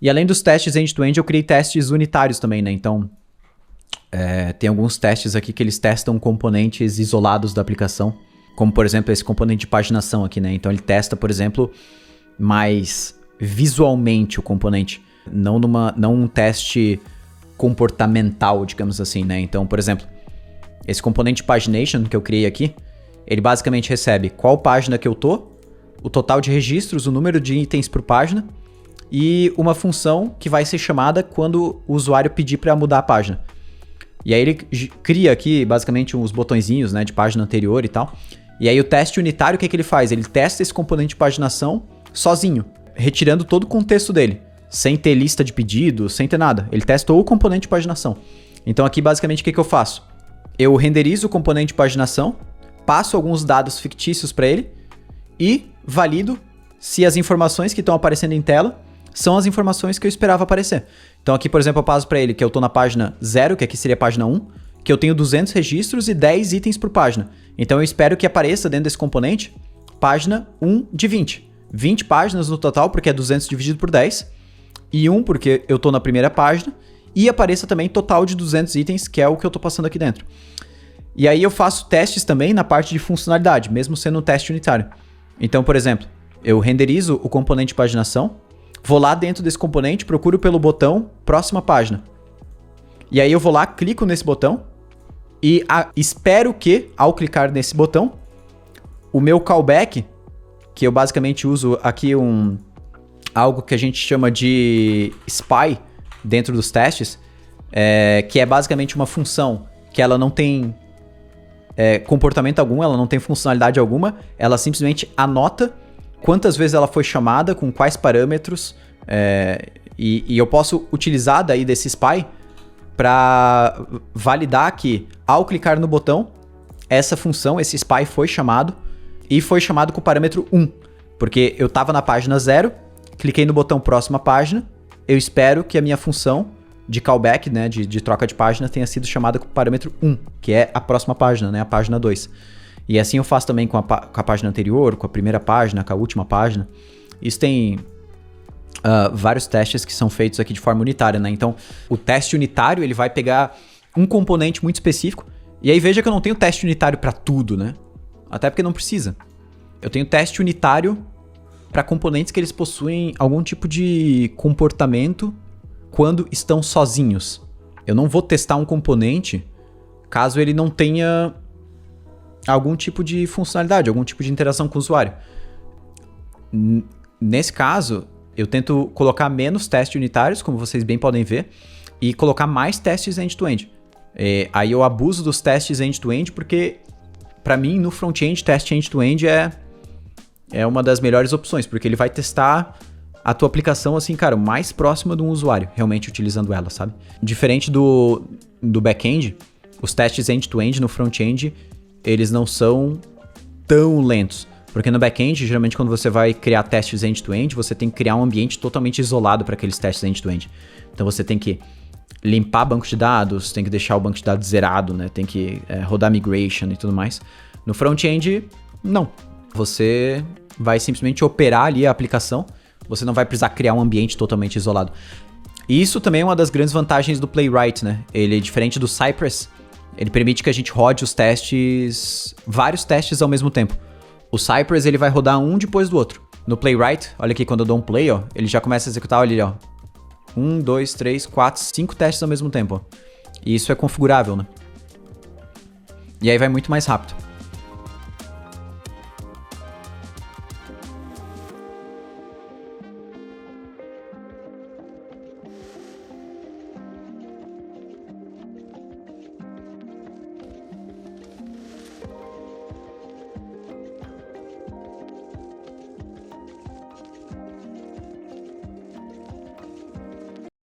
E além dos testes end-to-end, eu criei testes unitários também, né? Então, tem alguns testes aqui que eles testam componentes isolados da aplicação, como, por exemplo, esse componente de paginação aqui, né? Então, ele testa, por exemplo, mais visualmente o componente, não um teste comportamental, digamos assim, né? Então, por exemplo, esse componente pagination que eu criei aqui, ele basicamente recebe qual página que eu tô, o total de registros, o número de itens por página e uma função que vai ser chamada quando o usuário pedir para mudar a página. E aí ele cria aqui basicamente uns botõezinhos, né, de página anterior e tal. E aí o teste unitário, o que ele faz? Ele testa esse componente de paginação sozinho, retirando todo o contexto dele, sem ter lista de pedidos, sem ter nada. Ele testou o componente de paginação. Então aqui basicamente o que eu faço? Eu renderizo o componente de paginação, passo alguns dados fictícios para ele e valido se as informações que estão aparecendo em tela são as informações que eu esperava aparecer. Então aqui, por exemplo, eu passo para ele que eu estou na página 0, que aqui seria a página 1, que eu tenho 200 registros e 10 itens por página. Então eu espero que apareça dentro desse componente página 1 de 20. 20 páginas no total, porque é 200 dividido por 10, e 1 porque eu estou na primeira página, e apareça também total de 200 itens, que é o que eu estou passando aqui dentro. E aí eu faço testes também na parte de funcionalidade, mesmo sendo um teste unitário. Então, por exemplo, eu renderizo o componente de paginação, vou lá dentro desse componente, procuro pelo botão próxima página. E aí eu vou lá, clico nesse botão e espero que, ao clicar nesse botão, o meu callback, que eu basicamente uso aqui algo que a gente chama de spy dentro dos testes, que é basicamente uma função que ela não tem comportamento algum, ela não tem funcionalidade alguma, ela simplesmente anota quantas vezes ela foi chamada, com quais parâmetros, e eu posso utilizar daí desse spy para validar que, ao clicar no botão, essa função, esse spy foi chamado, e foi chamado com o parâmetro 1, porque eu estava na página 0, cliquei no botão próxima página, eu espero que a minha função de callback, né, de troca de página, tenha sido chamada com o parâmetro 1, que é a próxima página, né, a página 2. E assim eu faço também com a página anterior, com a primeira página, com a última página. Isso tem vários testes que são feitos aqui de forma unitária, né? Então, o teste unitário, ele vai pegar um componente muito específico. E aí veja que eu não tenho teste unitário para tudo, né? Até porque não precisa. Eu tenho teste unitário para componentes que eles possuem algum tipo de comportamento quando estão sozinhos. Eu não vou testar um componente caso ele não tenha algum tipo de funcionalidade, algum tipo de interação com o usuário. Nesse caso, eu tento colocar menos testes unitários, como vocês bem podem ver, e colocar mais testes end-to-end. Aí eu abuso dos testes end-to-end porque, para mim, no front-end, teste end-to-end é uma das melhores opções, porque ele vai testar a tua aplicação, assim, cara, mais próxima de um usuário, realmente utilizando ela, sabe? Diferente do back-end, os testes end-to-end no front-end, eles não são tão lentos. Porque no back-end, geralmente quando você vai criar testes end-to-end, você tem que criar um ambiente totalmente isolado para aqueles testes end-to-end. Então você tem que limpar banco de dados, tem que deixar o banco de dados zerado, né? Tem que rodar migration e tudo mais. No front-end, não. Você vai simplesmente operar ali a aplicação, você não vai precisar criar um ambiente totalmente isolado. E isso também é uma das grandes vantagens do Playwright, né? Ele é diferente do Cypress, ele permite que a gente rode os testes, vários testes ao mesmo tempo. O Cypress, ele vai rodar um depois do outro. No Playwright, olha aqui, quando eu dou um play, ó, ele já começa a executar, olha ali, ó. 1, 2, 3, 4, 5 testes ao mesmo tempo, ó. E isso é configurável, né? E aí vai muito mais rápido.